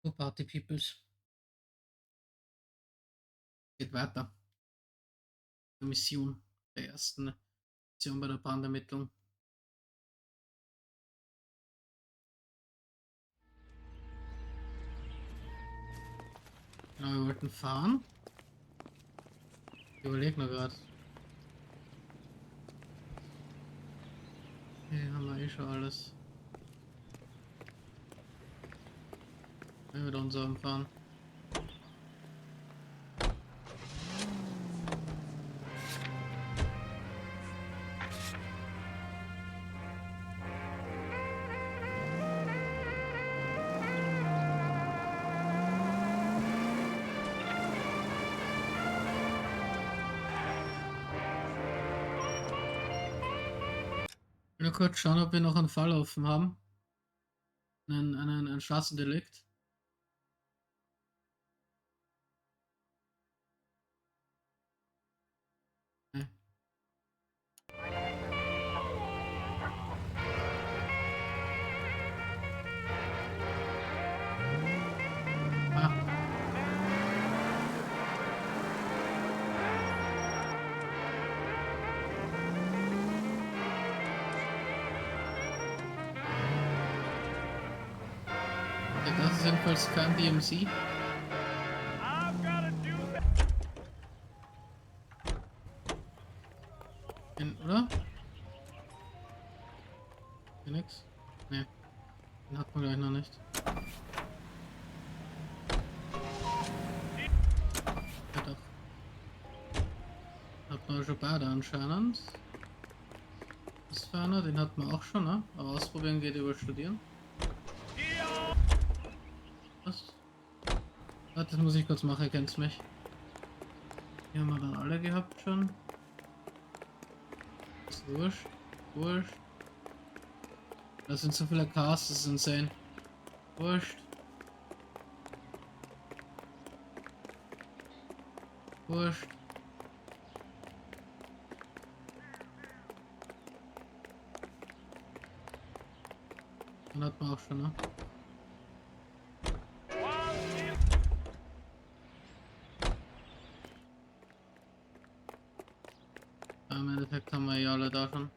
So, Party Peoples. Geht weiter. Die Mission der ersten Mission bei der Brandermittlung. Genau, wir wollten fahren. Ich überlege noch gerade. Hier haben wir eh schon alles. Wenn wir da unserem fahren. Nur kurz schauen, ob wir noch einen Fall offen haben. Einen Straßendelikt. Nee. Ah. Ja, das ist jedenfalls kein DMC. Oder? Hier nix? Ne. Den hat man gleich noch nicht. Ja doch. Hat man schon beide anscheinend. Das war einer, den hat man auch schon, ne? Aber ausprobieren geht über Studieren. Was? Warte, das muss ich kurz machen, kennst mich. Die haben wir dann alle gehabt schon. Ist wurscht. Wurscht. Das sind so viele Cars, das ist insane. Wurscht. Wurscht. Dann hat man auch schon, ne? Ja, im Endeffekt haben wir ja alle da schon.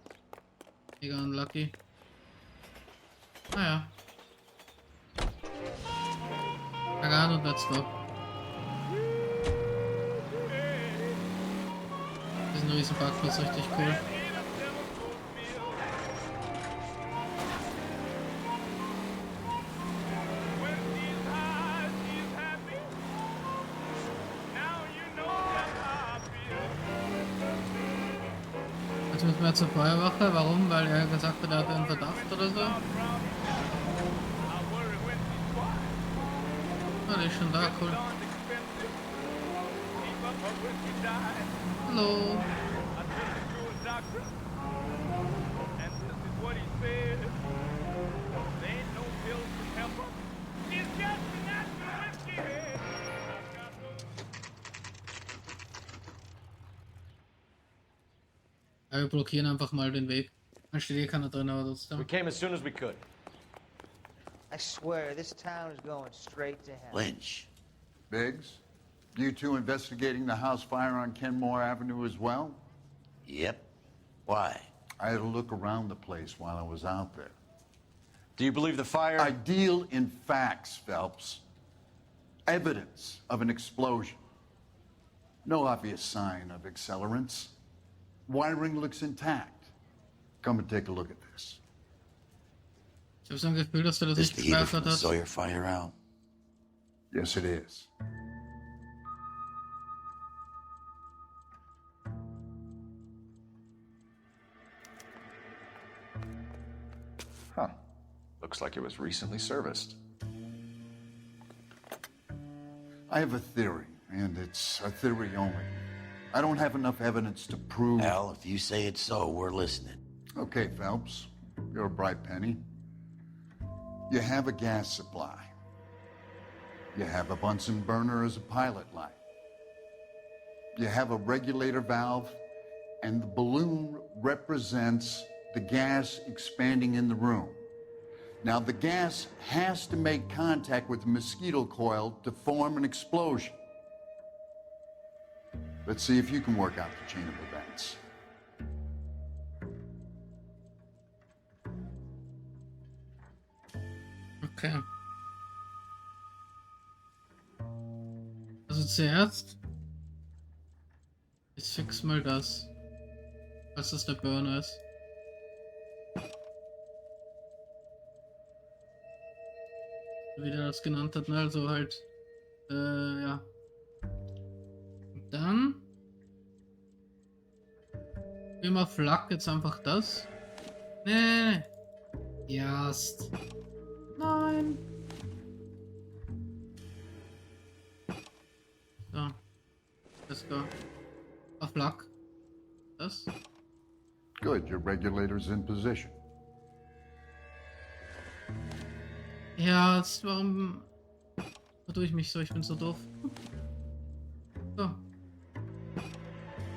Mega unlucky. Naja. Kagan und let's go. Diesen riesen Parkplatz richtig cool. Jetzt müssen wir zur Feuerwache. Warum? Weil er gesagt hat, er hatte einen Verdacht oder so. Ah, der ist schon da, cool. Hallo. Ja, wir blockieren einfach mal den Weg. Dann steht eh keiner drin, aber trotzdem. We came as soon as we could. I swear, this town is going straight to hell. Lynch. Biggs, you two investigating the house fire on Kenmore Avenue as well? Yep. Why? I had a look around the place while I was out there. Do you believe the fire? I deal in facts, Phelps. Evidence of an explosion. No obvious sign of accelerants. Wiring looks intact. Come and take a look at this. Ich habe so ein Gefühl, dass er das Is nicht the heater begreift from the hat. Sawyer fire out? Yes, it is. Huh. Looks like it was recently serviced. I have a theory, and it's a theory only. I don't have enough evidence to prove... Al, if you say it's so, we're listening. Okay, Phelps, you're a bright penny. You have a gas supply. You have a Bunsen burner as a pilot light. You have a regulator valve, and the balloon represents the gas expanding in the room. Now, the gas has to make contact with the mosquito coil to form an explosion. Let's see if you can work out the chain of events. Okay. Also zuerst. Ich fix mal das. Was das der Burner ist. Wie der das genannt hat, ne? Also halt. Ja. Und dann. Immer Flak jetzt einfach das. Nee. Just. Nein. So. Let's go. Auf Flak. Das. Good, your regulator's in position. Ja, warum tue ich mich so? Ich bin so doof. So.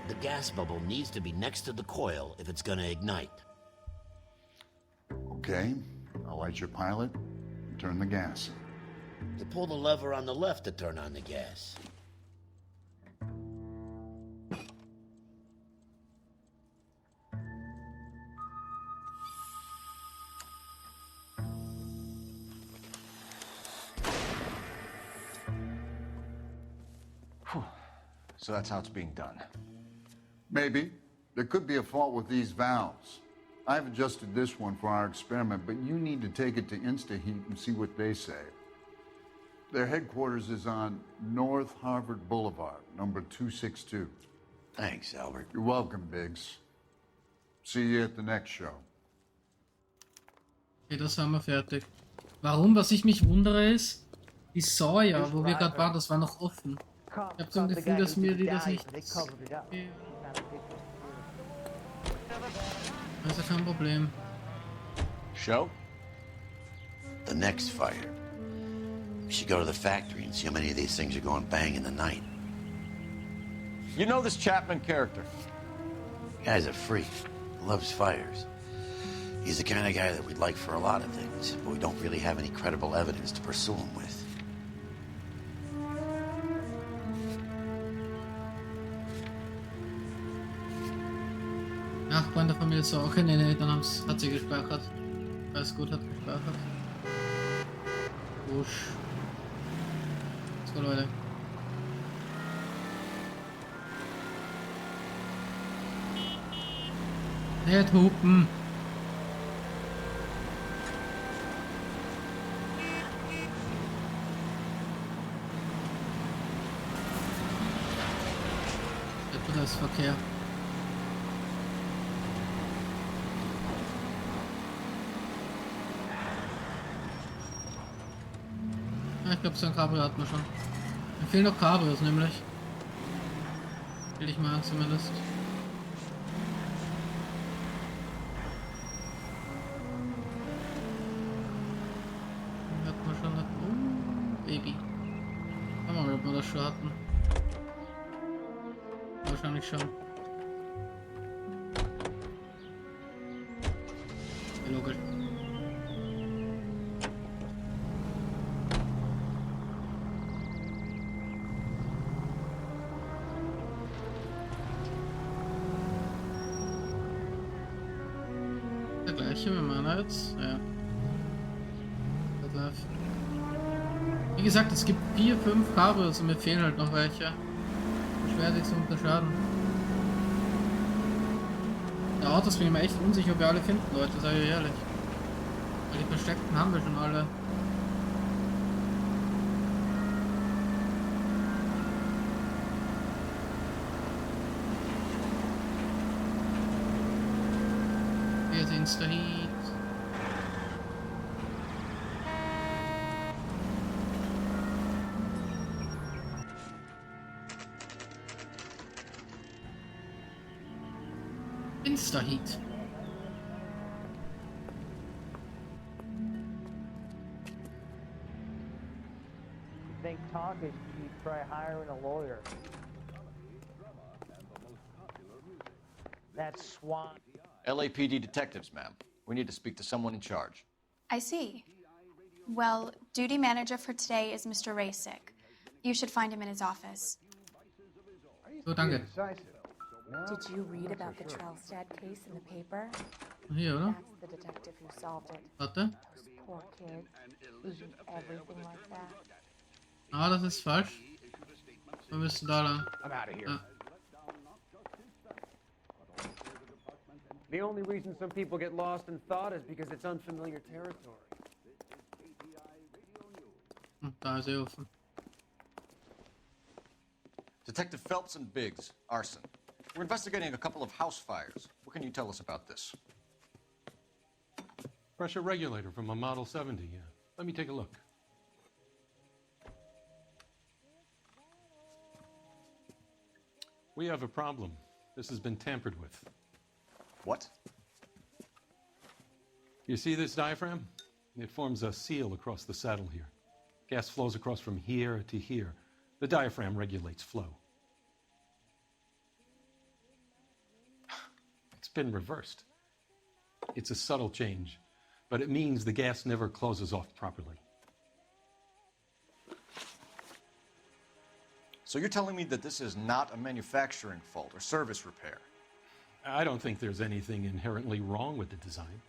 The gas bubble needs to be next to the coil if it's gonna ignite. Okay, I'll light your pilot and turn the gas. You pull the lever on the left to turn on the gas. So that's how it's being done. Maybe. There could be a fault with these valves. I've adjusted this one for our experiment, but you need to take it to InstaHeat and see what they say. Their headquarters is on North Harvard Boulevard, number 262. Thanks, Albert. You're welcome, Biggs. See you at the next show. Okay, das haben wir fertig. Warum? Was ich mich wundere ist, die Sawyer, wo wir gerade waren, das war noch offen. Ich habe so ein Gefühl, dass mir die das nicht... Also kein Problem. Show? The next fire. We should go to the factory and see how many of these things are going bang in the night. You know this Chapman character? The guy's a freak. Loves fires. He's the kind of guy that we'd like for a lot of things, but we don't really have any credible evidence to pursue him with. Nachbarn der Familie so, okay, nee, dann hat sie gespeichert. Alles gut, hat gespeichert. Wusch. So, Leute. Nicht hupen. Das ist Verkehr. Ja, ich glaube, so ein Cabrio hatten wir schon. Mir fehlen noch Cabrios, nämlich. Will ich mal zumindest. Hatten wir schon. Baby. Schauen wir mal, ob wir das schon hatten. Wahrscheinlich schon. Ja, logisch. Der gleiche wie meiner jetzt. Ja. Das läuft. Wie gesagt, es gibt 4, 5 Cabrios und mir fehlen halt noch welche. Schwer sich zu unterscheiden. Die Autos bin ich mir echt unsicher, ob wir alle finden, Leute, sag ich ehrlich. Weil die versteckten haben wir schon alle. Hier ist InstaHeat. InstaHeat. Think talk is cheap, try hiring a lawyer. That swamp. LAPD detectives, ma'am. We need to speak to someone in charge. I see. Well, duty manager for today is Mr. Rasick. You should find him in his office. So, danke. Did you read about the Trelstad case in the paper? Hier, oder? That's the detective who solved it. Warte. Those poor kids, losing everything like that. Ah, das ist falsch. Wir müssen da lang. I'm out of here. Ah. The only reason some people get lost in thought is because it's unfamiliar territory. Da ist offen. Detective Phelps and Biggs, arson. We're investigating a couple of house fires. What can you tell us about this? Pressure regulator from a Model 70, yeah. Let me take a look. We have a problem. This has been tampered with. What? You see this diaphragm? It forms a seal across the saddle here. Gas flows across from here to here. The diaphragm regulates flow. It's been reversed. It's a subtle change, but it means the gas never closes off properly. So you're telling me that this is not a manufacturing fault or service repair? I don't think there's anything inherently wrong with the design.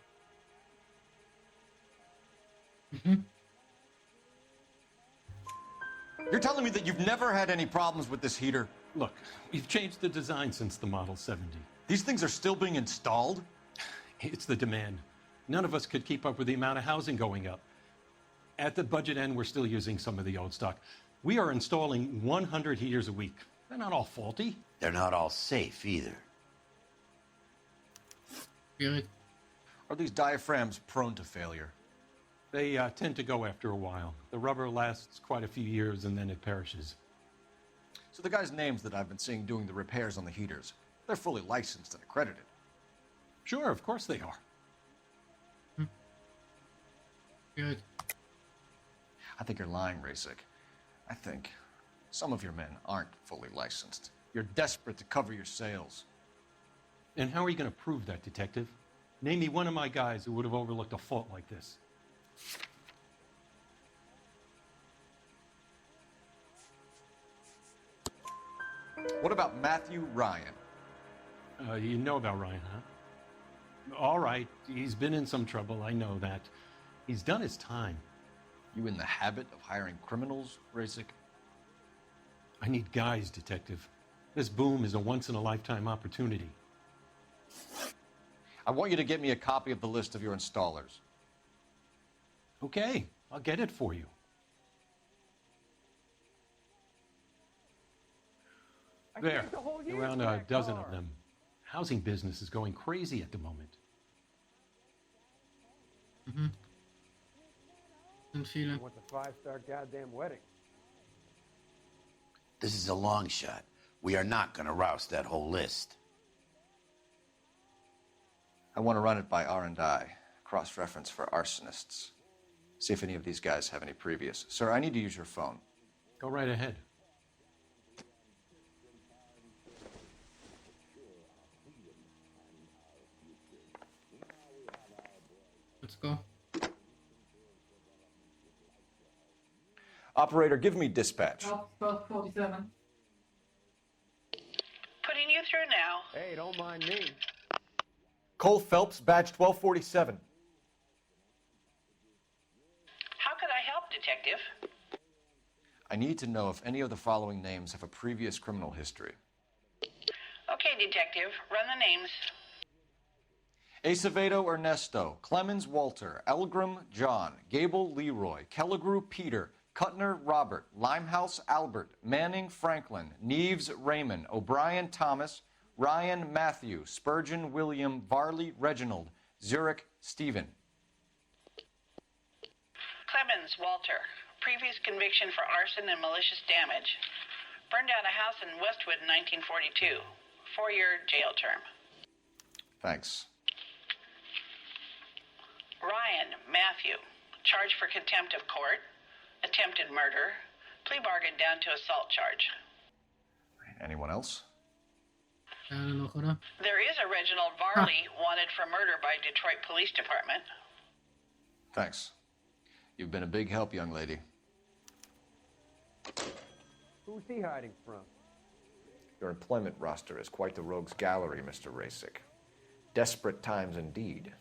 You're telling me that you've never had any problems with this heater? Look, we've changed the design since the Model 70. These things are still being installed? It's the demand. None of us could keep up with the amount of housing going up. At the budget end, we're still using some of the old stock. We are installing 100 heaters a week. They're not all faulty. They're not all safe either. Schwierig. Are these diaphragms prone to failure? They tend to go after a while. The rubber lasts quite a few years and then it perishes. So the guys' names that I've been seeing doing the repairs on the heaters, they're fully licensed and accredited. Sure, of course they are. Schwierig. I think you're lying, Rasick. I think some of your men aren't fully licensed. You're desperate to cover your sales. And how are you going to prove that, Detective? Name me one of my guys who would have overlooked a fault like this. What about Matthew Ryan? You know about Ryan, huh? All right, he's been in some trouble, I know that. He's done his time. You in the habit of hiring criminals, Rasick? I need guys, Detective. This boom is a once-in-a-lifetime opportunity. I want you to get me a copy of the list of your installers. Okay, I'll get it for you. There, around a dozen of them. Housing business is going crazy at the moment. Sind viele. What's a five-star goddamn wedding? This is a long shot. We are not going to roust that whole list. I want to run it by R&I, cross-reference for arsonists. See if any of these guys have any previous. Sir, I need to use your phone. Go right ahead. Let's go. Operator, give me dispatch. 1247. Putting you through now. Hey, don't mind me. Cole Phelps, badge 1247. How could I help, Detective? I need to know if any of the following names have a previous criminal history. Okay, Detective, run the names. Acevedo Ernesto, Clemens Walter, Elgram John, Gable Leroy, Kelligrew Peter, Kuttner Robert, Limehouse Albert, Manning Franklin, Neves Raymond, O'Brien Thomas, Ryan Matthew, Spurgeon William, Varley Reginald, Zurich Stephen. Clemens Walter, previous conviction for arson and malicious damage. Burned down a house in Westwood in 1942. 4-year jail term. Thanks. Ryan Matthew, charged for contempt of court, attempted murder, plea bargain down to assault charge. Anyone else? Keine noch, oder? There is a Reginald Varley wanted for murder by Detroit Police Department. Thanks. You've been a big help, young lady. Who's he hiding from? Your employment roster is quite the rogues gallery, Mr. Rasick. Desperate times indeed.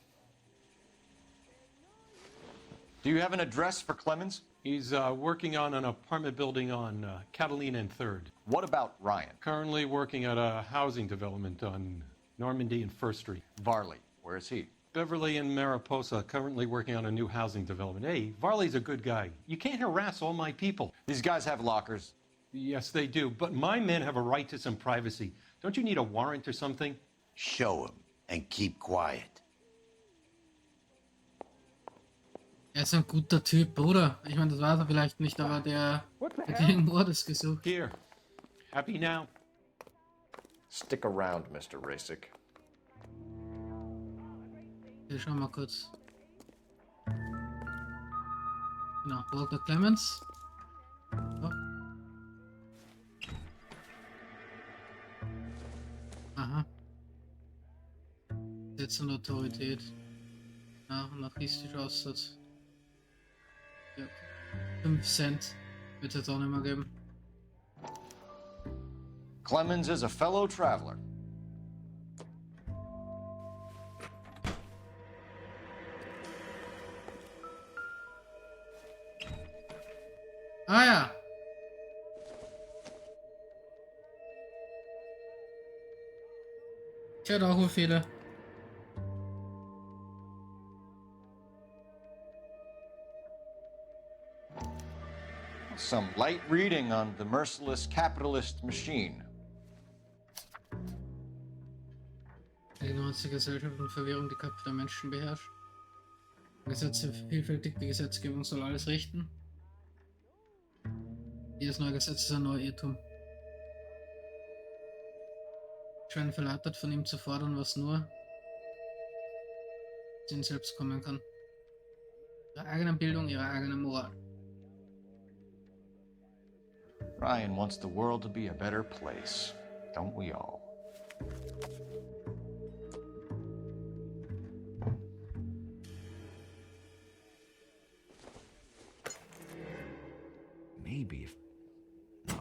Do you have an address for Clemens? He's working on an apartment building on Catalina and 3rd. What about Ryan? Currently working at a housing development on Normandy and 1st Street. Varley, where is he? Beverly and Mariposa, currently working on a new housing development. Hey, Varley's a good guy. You can't harass all my people. These guys have lockers. Yes, they do, but my men have a right to some privacy. Don't you need a warrant or something? Show him and keep quiet. Er ist ein guter Typ, Bruder. Ich meine, das war er vielleicht nicht, aber der gegen Mord ist gesucht. Here. Happy now? Stick around, Mr. Rasick. Hier, schau mal kurz. Genau, Walter Clemens. So. Aha. Jetzt eine Autorität. Anarchistisch aussieht. Ja. 5 Cent wird es auch nicht mehr geben. Clemens is a fellow traveler. Ah ja. Ich hatte auch wohl Fehler. Some light reading on the merciless capitalist machine. Die Ignoranz der Gesellschaft und Verwirrung die Köpfe der Menschen beherrscht. Gesetze vielfältig, die Gesetzgebung soll alles richten. Jedes neue Gesetz ist ein neuer Irrtum. Ich werde verleitet, von ihm zu fordern, was nur zu ihnen selbst kommen kann. Ihre eigene Bildung, ihre eigene Moral. Ryan wants the world to be a better place, don't we all? Maybe if... No.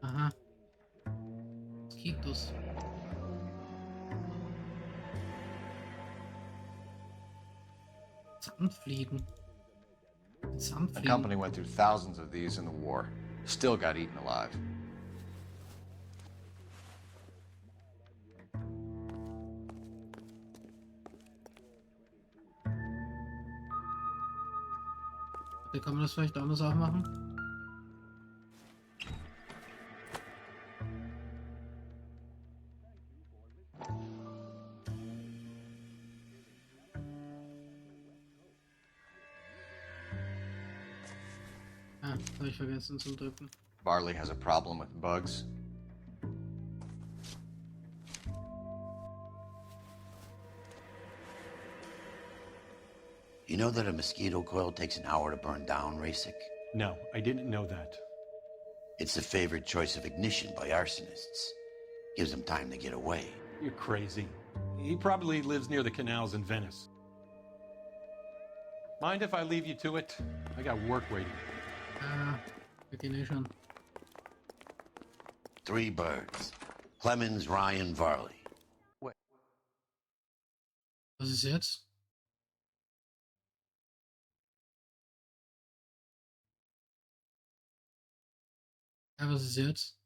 Aha. Moskitos. Sandfliegen. The Sandfliegen. company went through thousands of these in the war. Still got eaten alive. Wie kann man das vielleicht anders auch machen? Ah, habe ich vergessen zu drücken. Varley has a problem with bugs. You know that a mosquito coil takes an hour to burn down, Rasick? No, I didn't know that. It's the favored choice of ignition by arsonists. Gives them time to get away. You're crazy. He probably lives near the canals in Venice. Mind if I leave you to it? I got work waiting. Ah, wir gehen eh schon. 3 birds. Clemens, Ryan, Varley. Was ist jetzt? Ja, was ist jetzt?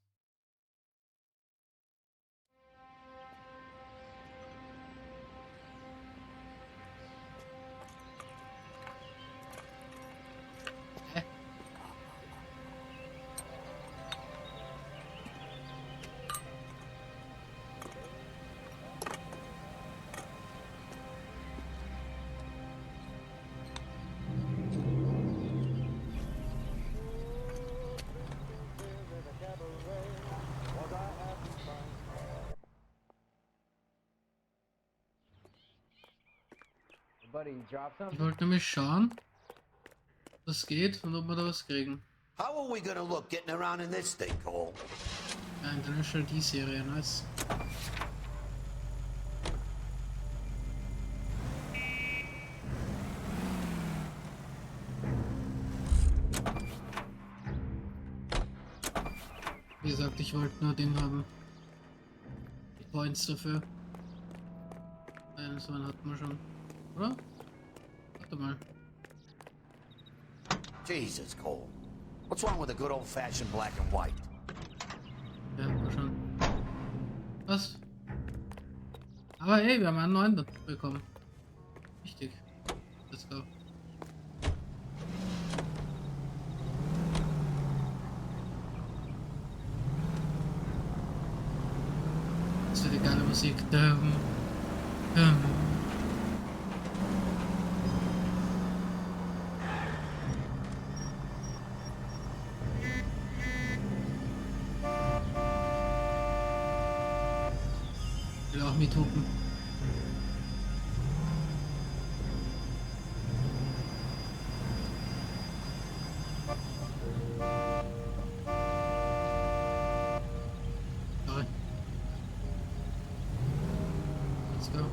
Hä? Buddy, you dropped Ich something? wollte nämlich schauen, was geht und ob wir da was kriegen. How are we gonna look getting around in this thing, Cole? Ja, International D-Serie, nice. Wie gesagt, ich wollte nur Ding haben. Die Points dafür. So einen hatten wir schon. Oder? Warte mal. Jesus, Cole. What's wrong with a good old-fashioned black and white? Ja, hatten wir schon. Was? Aber hey, wir haben einen neuen bekommen. Wichtig. Let's go. Das ist die geile Musik. Ich will auch mithupen. Sorry. Let's go.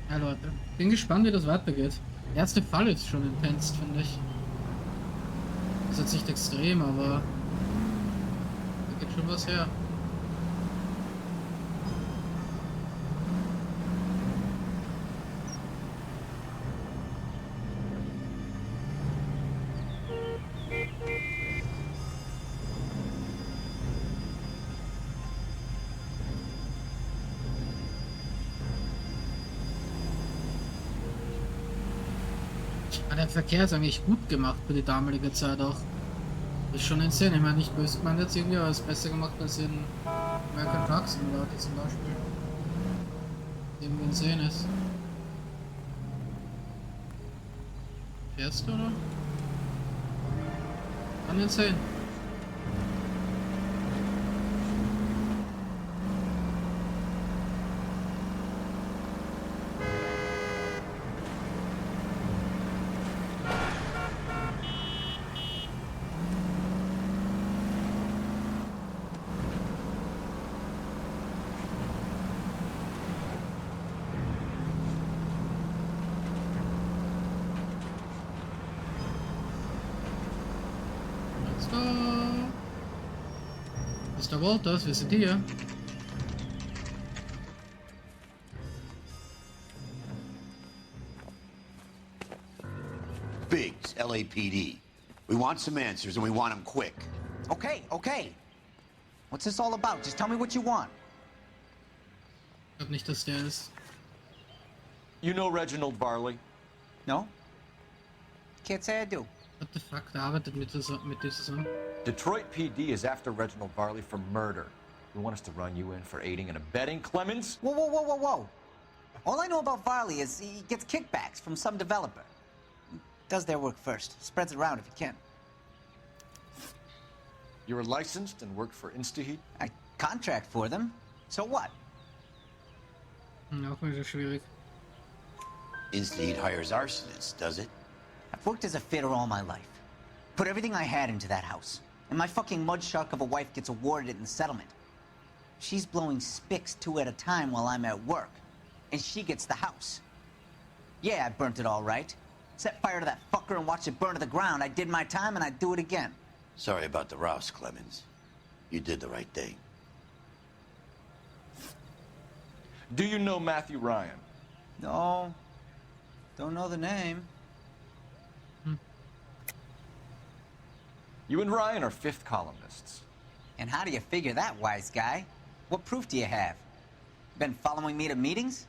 Ja, Leute. Bin gespannt, wie das weitergeht. Der erste Fall ist schon intens, finde ich. Ist jetzt nicht extrem, aber da geht schon was her. Ja, der Verkehr ist eigentlich gut gemacht für die damalige Zeit auch. Ist schon insane. Ich meine, nicht böse gemeint jetzt irgendwie, aber es ist besser gemacht als in American Truck Simulator zum Beispiel. Irgendwie insane ist. Fährst du, oder? Kann insane. Let's go. Mr. Walters, wir sind hier. Biggs, LAPD. We want some answers, and we want them quick. Okay, okay. What's this all about? Just tell me what you want. Ich glaube nicht, dass der ist. You know Reginald Varley? No? Can't say I do. What the fuck, der arbeitet mit dir zusammen. Detroit PD is after Reginald Varley for murder. You want us to run you in for aiding and abetting Clemens? Whoa, whoa, whoa, whoa, whoa. All I know about Varley is he gets kickbacks from some developer. Does their work first. Spreads it around if he can. You're licensed and work for InstaHeat? I contract for them. So what? Auch wieder schwierig. Instead hires arsonists, does it? I've worked as a fitter all my life. Put everything I had into that house. And my fucking mud shark of a wife gets awarded it in settlement. She's blowing spics 2 at a time while I'm at work. And she gets the house. Yeah, I burnt it all right. Set fire to that fucker and watched it burn to the ground. I did my time and I'd do it again. Sorry about the rouse, Clemens. You did the right thing. Do you know Matthew Ryan? No. Don't know the name. You and Ryan are fifth columnists. And how do you figure that, wise guy? What proof do you have? Been following me to meetings?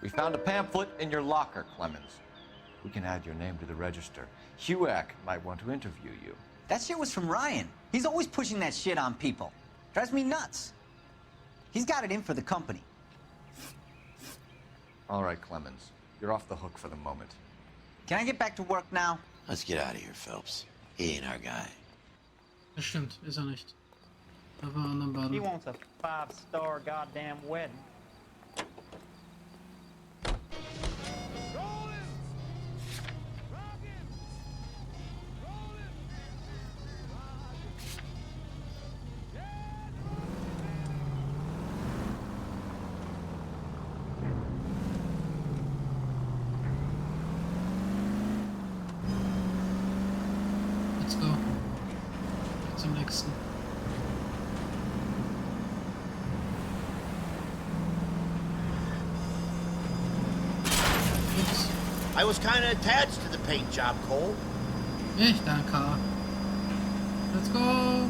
We We found a pamphlet in your locker, Clemens. We can add your name to the register. HUAC might want to interview you. That shit was from Ryan. He's always pushing that shit on people. Drives me nuts. He's got it in for the company. All right, Clemens. You're off the hook for the moment. Can I get back to work now? Let's get out of here, Phelps. He ain't our guy. Das stimmt, ist er nicht. Da war anderen He beiden. wants a 5-star goddamn wedding. Let's go. Zum nächsten. Ups. I was kind of attached to the paint job, Cole. Echt, ein Car. Let's go.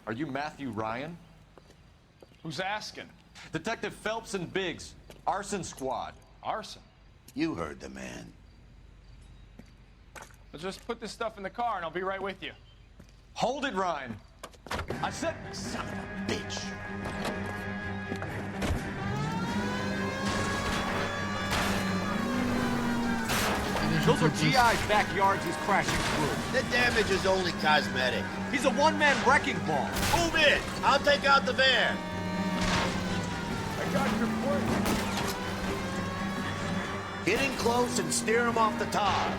Are you Matthew Ryan? Who's asking? Detective Phelps and Biggs, arson squad. Arson. You heard the man. Let's just put this stuff in the car and I'll be right with you. Hold it, Ryan. I said... Son of a bitch. Those are GI's backyards he's crashing through. The damage is only cosmetic. He's a one-man wrecking ball. Move in. I'll take out the van. I got your point. Get in close and steer him off the tar.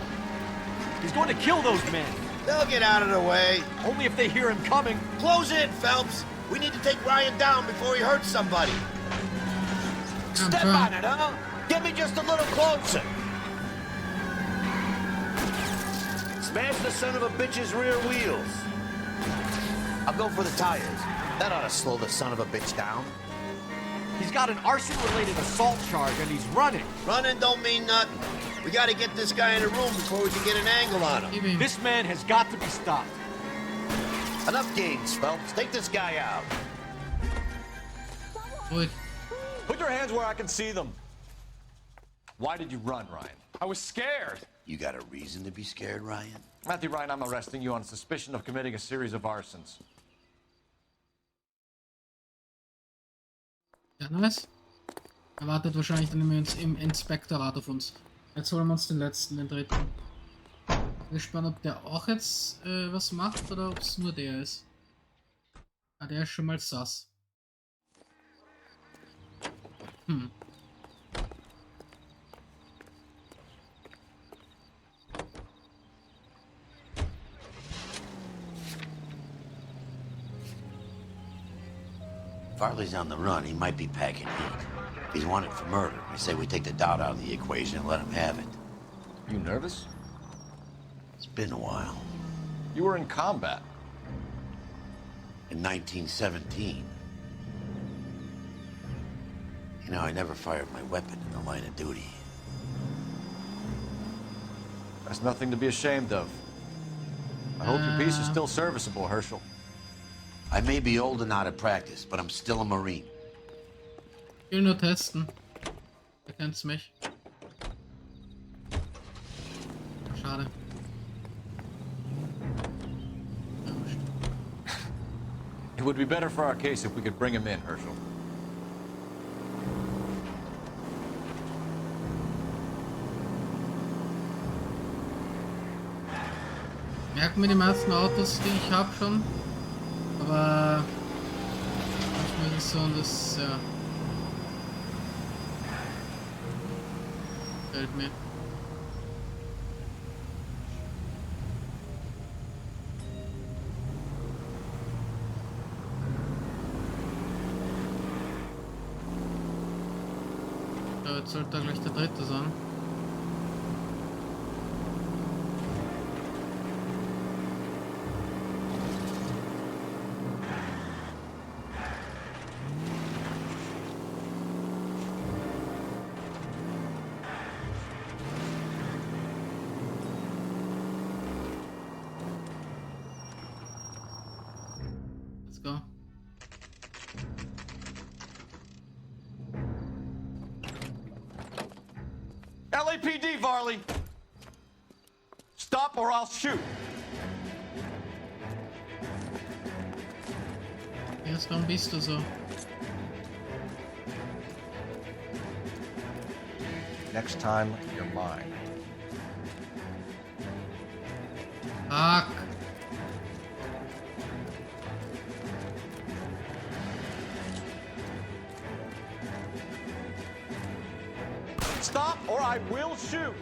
He's going to kill those men. They'll get out of the way. Only if they hear him coming. Close in, Phelps. We need to take Ryan down before he hurts somebody. Step on it, huh? Get me just a little closer. Smash the son of a bitch's rear wheels. I'll go for the tires. That ought to slow the son of a bitch down. He's got an arson-related assault charge and he's running. Running don't mean nothing. We gotta get this guy in a room before we can get an angle on him. This man has got to be stopped. Enough games, Phelps. Take this guy out. Ruhig. Put your hands where I can see them. Why did you run, Ryan? I was scared. You got a reason to be scared, Ryan? Matthew Ryan, I'm arresting you on suspicion of committing a series of arsons. Ja, nice. Er wartet wahrscheinlich dann im Inspektorat auf uns. Jetzt holen wir uns den letzten, den dritten. Bin gespannt, ob der auch jetzt was macht oder ob es nur der ist. Ah, der ist schon mal sass. Hm. If Farley's on the run, he might be packing heat. If he's wanted for murder, I say we take the doubt out of the equation and let him have it. You nervous? It's been a while. You were in combat. In 1917. You know, I never fired my weapon in the line of duty. That's nothing to be ashamed of. I hope your piece is still serviceable, Herschel. I may be old and out of practice, but I'm still a Marine. Ich will nur testen. Er kennt's mich. Schade. It would be better for our case if we could bring him in, Herschel. Merken wir die meisten Autos, die ich habe schon. Aber manchmal ist es so und das, ja. Gefällt mir. So, jetzt sollte da gleich der dritte sein. go. LAPD, Varley! Stop or I'll shoot! Jetzt, warum bist du so? Next time, you're mine. Fuck. Stop or I will shoot!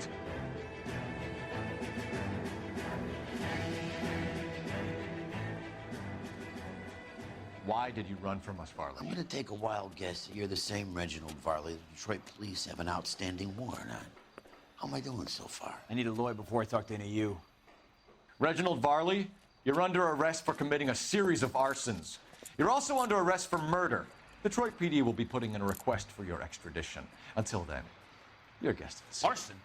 Why did you run from us, Varley? I'm gonna take a wild guess that you're the same Reginald Varley the Detroit police have an outstanding warrant on. How am I doing so far? I need a lawyer before I talk to any of you. Reginald Varley, you're under arrest for committing a series of arsons. You're also under arrest for murder. Detroit PD will be putting in a request for your extradition. Until then, you're a guest of the city. Arson?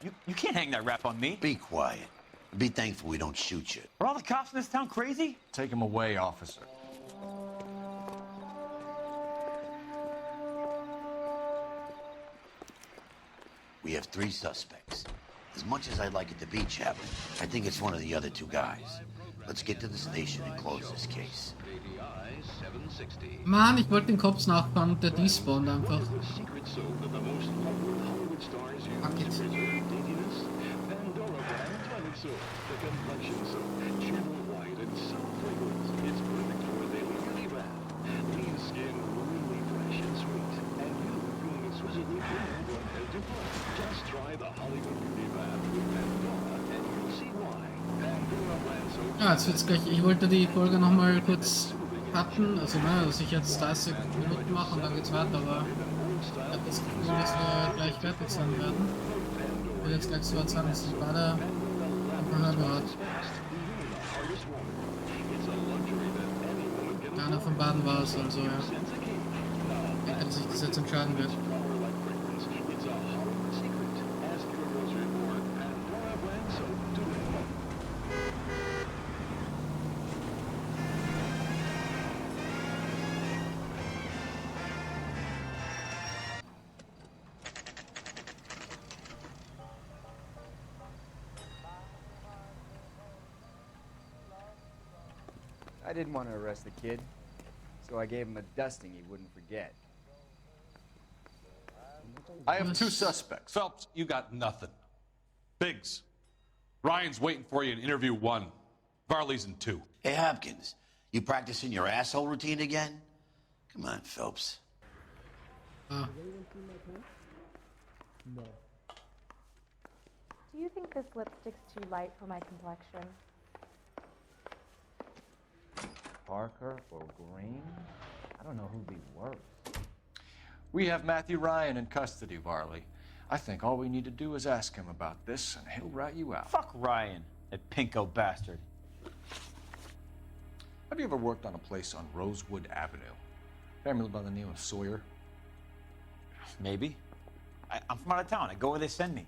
You can't hang that rap on me. Be quiet. Be thankful we don't shoot you. Are all the cops in this town crazy? Take him away, officer. We have 3 suspects. As much as I'd like it to be Chapman, I think it's one of the other 2 guys. Let's get to the station and close this case. Mann, ich wollte den Cops nachfahren und der despawnt einfach. Fuck it. Ja, jetzt wird's gleich. Ich wollte die Folge nochmal kurz cutten, also ne, dass ich jetzt 30 Minuten mache und dann geht's weiter, aber ich habe das Gefühl, dass wir gleich fertig sein werden. Ich will jetzt gleich so erzählen, dass ich beide am Verhör hat. Einer von beiden war es, also ja. Ich denke, dass sich das jetzt entscheiden wird. I didn't want to arrest the kid, so I gave him a dusting he wouldn't forget. I have 2 suspects. Phelps, you got nothing. Biggs, Ryan's waiting for you in interview 1. Varley's in 2. Hey, Hopkins, you practicing your asshole routine again? Come on, Phelps. No. Do you think this lipstick's too light for my complexion? Parker or Green? I don't know who'd be worse. We have Matthew Ryan in custody, Varley. I think all we need to do is ask him about this, and he'll rat you out. Fuck Ryan, that pinko bastard. Have you ever worked on a place on Rosewood Avenue? Family by the name of Sawyer? Maybe. I'm from out of town. I go where they send me.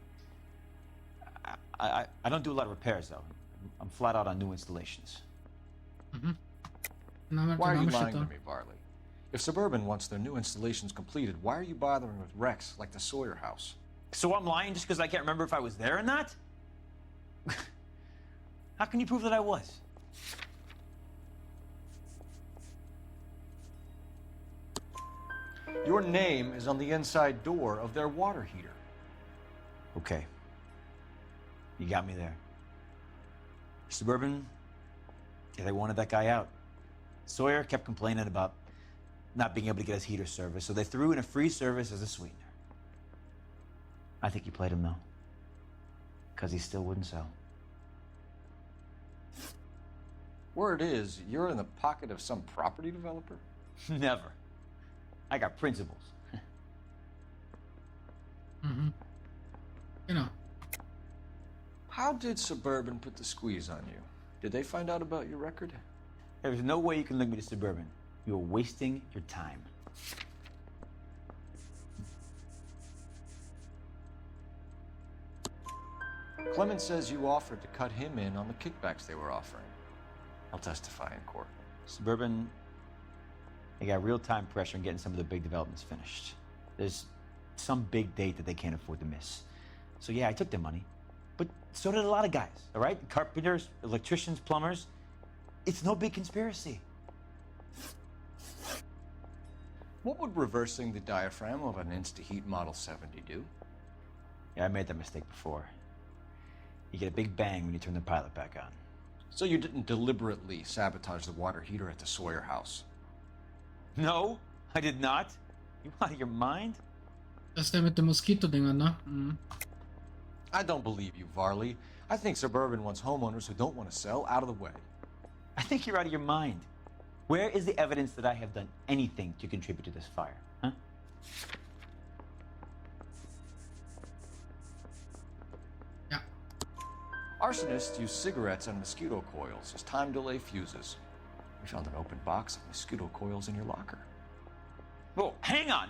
I don't do a lot of repairs, though. I'm flat out on new installations. Why are you lying to me, Varley? If Suburban wants their new installations completed, why are you bothering with wrecks like the Sawyer house? So I'm lying just because I can't remember if I was there or not? How can you prove that I was? Your name is on the inside door of their water heater. Okay. You got me there. Suburban, yeah, they wanted that guy out. Sawyer kept complaining about not being able to get his heater service, so they threw in a free service as a sweetener. I think he played him, though, because he still wouldn't sell. Word is, you're in the pocket of some property developer? Never. I got principles. You know. How did Suburban put the squeeze on you? Did they find out about your record? There's no way you can link me to Suburban. You're wasting your time. Clemens says you offered to cut him in on the kickbacks they were offering. I'll testify in court. Suburban They got real-time pressure on getting some of the big developments finished. There's some big date that they can't afford to miss. So yeah, I took their money. But so did a lot of guys, all right? Carpenters, electricians, plumbers. It's no big conspiracy. What would reversing the diaphragm of an Insta-Heat Model 70 do? Yeah, I made that mistake before. You get a big bang when you turn the pilot back on. So you didn't deliberately sabotage the water heater at the Sawyer house? No, I did not. You out of your mind? Das ist der mit den Moskitodingern, ne? Mhm. I don't believe you, Varley. I think Suburban wants homeowners who don't want to sell out of the way. I think you're out of your mind. Where is the evidence that I have done anything to contribute to this fire, huh? Ja. Arsonists use cigarettes and mosquito coils as time delay fuses. We found an open box of mosquito coils in your locker. Whoa, hang on!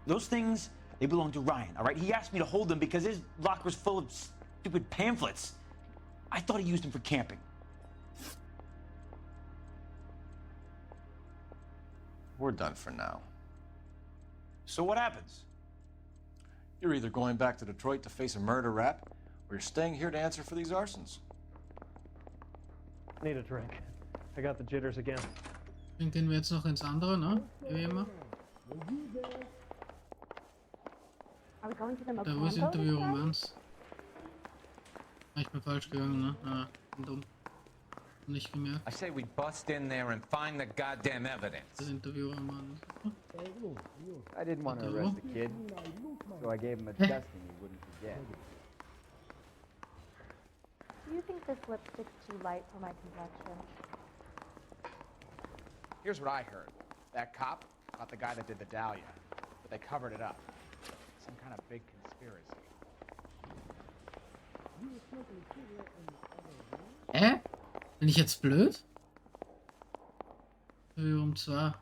Those things, they belong to Ryan, all right? He asked me to hold them because his locker's full of stupid pamphlets. I thought he used them for camping. We're done for now. So what happens? You're either going back to Detroit to face a murder rap, or you're staying here to answer for these arsons. Need a drink. I got the jitters again. Dann gehen wir jetzt noch ins andere, ne? Wie immer. Are we going to the Da wo ist Mocanto? Interview-Romans? Ich bin falsch gegangen, ne? Ah, bin dumm. Nicht gemerkt. I say we bust in there and find the goddamn evidence. Das Interview-Roman. I didn't want to Hello? arrest the kid, so I gave him a dusting he wouldn't forget. Do you think this lipstick's too light for my complexion? Here's what I heard. That cop got the guy that did the Dahlia, but they covered it up. Some kind of big conspiracy. Hä? Bin ich jetzt blöd? Interview-Room 2.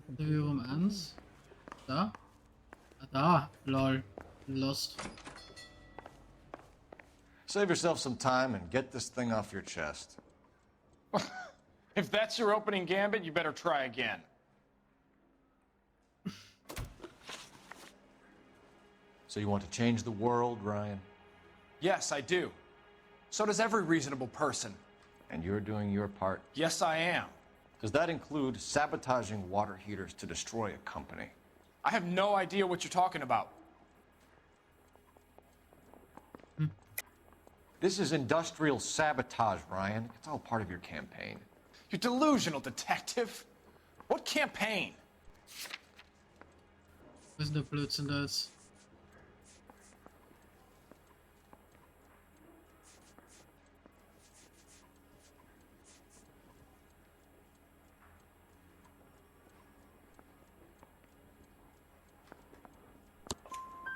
Interview-Room 1. Da? Ah, da. Lol. Lost. Save yourself some time and get this thing off your chest. If that's your opening gambit, you better try again. So you want to change the world, Ryan? Yes, I do. So does every reasonable person. And you're doing your part? Yes, I am. Does that include sabotaging water heaters to destroy a company? I have no idea what you're talking about. This is industrial sabotage, Ryan. It's all part of your campaign. You delusional detective. What campaign? Was ist der Blödsinn da jetzt?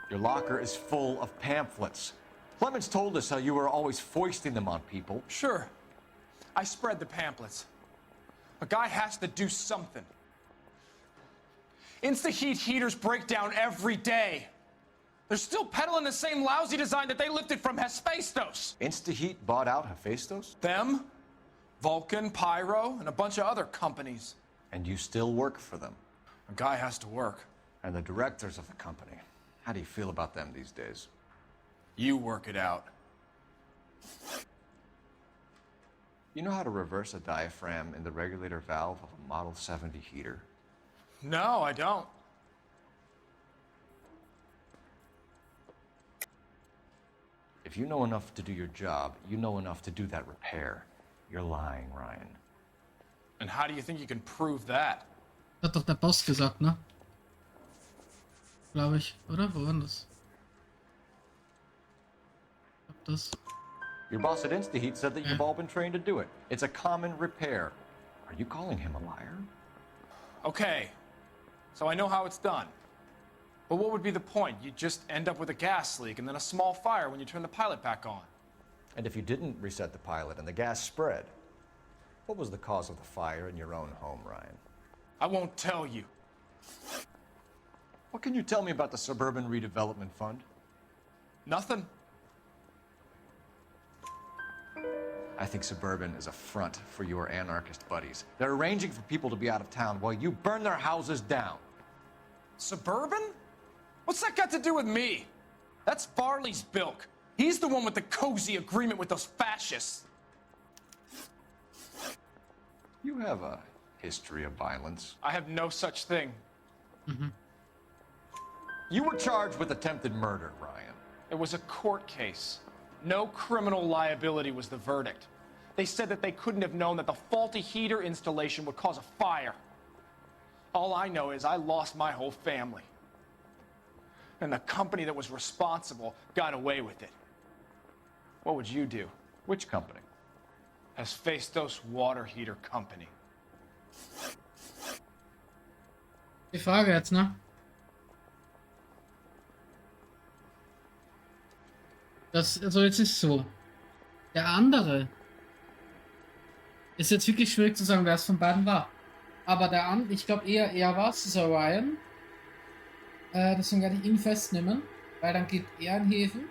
Your locker is full of pamphlets. Clemens told us how you were always foisting them on people. Sure. I spread the pamphlets. A guy has to do something. Insta-heat heaters break down every day. They're still peddling the same lousy design that they lifted from Hephaestus. Insta-Heat bought out Hephaestus? Them, Vulcan, Pyro, and a bunch of other companies. And you still work for them? A guy has to work. And the directors of the company. How do you feel about them these days? You work it out. You know how to reverse a diaphragm in the regulator valve of a Model 70 heater? No, I don't. If you know enough to do your job, you know enough to do that repair. You're lying, Ryan. And how do you think you can prove that? Hat doch der Boss gesagt, ne? Glaube ich, oder? Wo war denn das? Ich hab das. Your boss at InstaHeat said that you've all been trained to do it. It's a common repair. Are you calling him a liar? Okay, so I know how it's done. But what would be the point? You just end up with a gas leak and then a small fire when you turn the pilot back on. And if you didn't reset the pilot and the gas spread, what was the cause of the fire in your own home, Ryan? I won't tell you. What can you tell me about the Suburban Redevelopment Fund? Nothing. I think Suburban is a front for your anarchist buddies. They're arranging for people to be out of town while you burn their houses down. Suburban? What's that got to do with me? That's Farley's bilk. He's the one with the cozy agreement with those fascists. You have a history of violence. I have no such thing. You were charged with attempted murder, Ryan. It was a court case. No criminal liability was the verdict. They said that they couldn't have known that the faulty heater installation would cause a fire. All I know is I lost my whole family. And the company that was responsible got away with it. What would you do? Which company? Hephaestus Water Heater Company. Die Frage jetzt, ne? Also jetzt ist so. Der andere ist jetzt wirklich schwierig zu sagen, wer es von beiden war. Aber der andere, ich glaube eher er war es, dieser Ryan. Deswegen werde ich ihn festnehmen, weil dann geht er in Häfen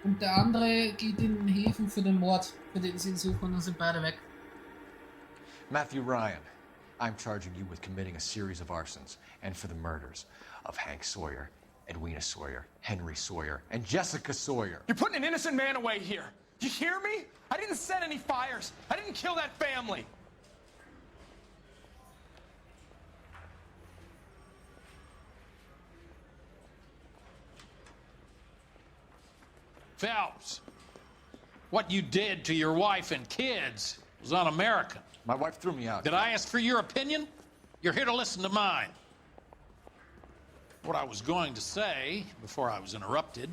und der andere geht in Häfen für den Mord, für den sie ihn suchen und dann sind beide weg. Matthew Ryan, I'm charging you with committing a series of arsons and for the murders of Hank Sawyer, Edwina Sawyer, Henry Sawyer, and Jessica Sawyer. You're putting an innocent man away here. You hear me? I didn't set any fires. I didn't kill that family. Phelps, what you did to your wife and kids was un-American. My wife threw me out. Did I ask for your opinion? You're here to listen to mine. What I was going to say, before I was interrupted,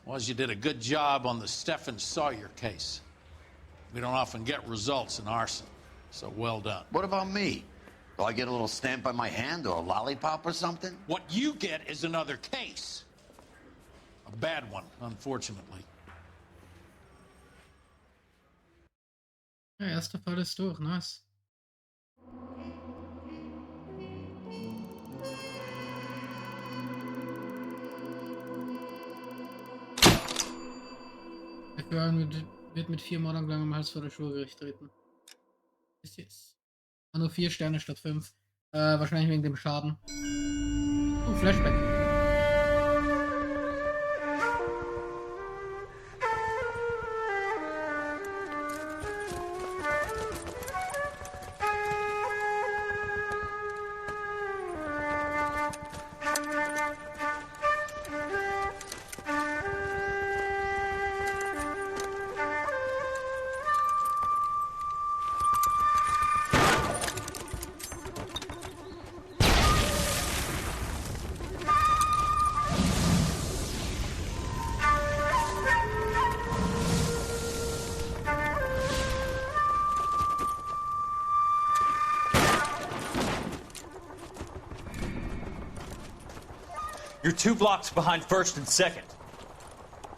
was you did a good job on the Stephen Sawyer case. We don't often get results in arson, so well done. What about me? Do I get a little stamp on my hand or a lollipop or something? What you get is another case. A bad one, unfortunately. Ja, erster Fall ist durch, nice. Der wird mit 4 Mordern lang am Hals vor der Schulgericht treten. Yes. Nur 4 Sterne statt 5. Wahrscheinlich wegen dem Schaden. Oh, Flashback. You're 2 blocks behind 1st and 2nd.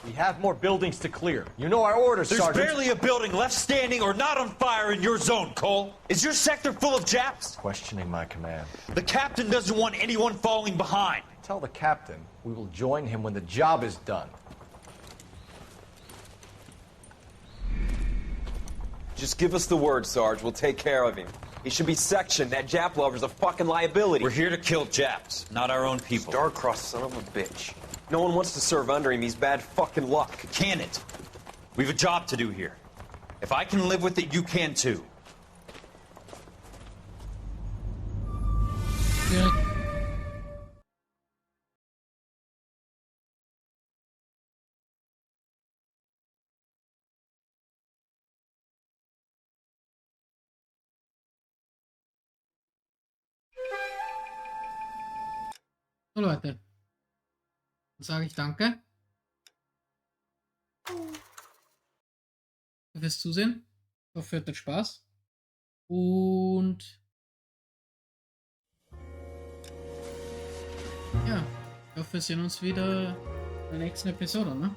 We have more buildings to clear. You know our orders, Sergeant. There's barely a building left standing or not on fire in your zone, Cole. Is your sector full of Japs? Questioning my command. The captain doesn't want anyone falling behind. Tell the captain we will join him when the job is done. Just give us the word, Sarge. We'll take care of him. He should be sectioned. That Jap lover's a fucking liability. We're here to kill Japs, not our own people. Star-crossed son of a bitch. No one wants to serve under him. He's bad fucking luck. Can it? We have a job to do here. If I can live with it, you can too. Ja. So Leute, dann sage ich danke fürs Zusehen. Ich hoffe, ihr hattet Spaß. Und ja, ich hoffe, wir sehen uns wieder in der nächsten Episode, ne?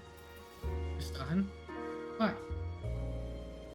Bis dahin, bye.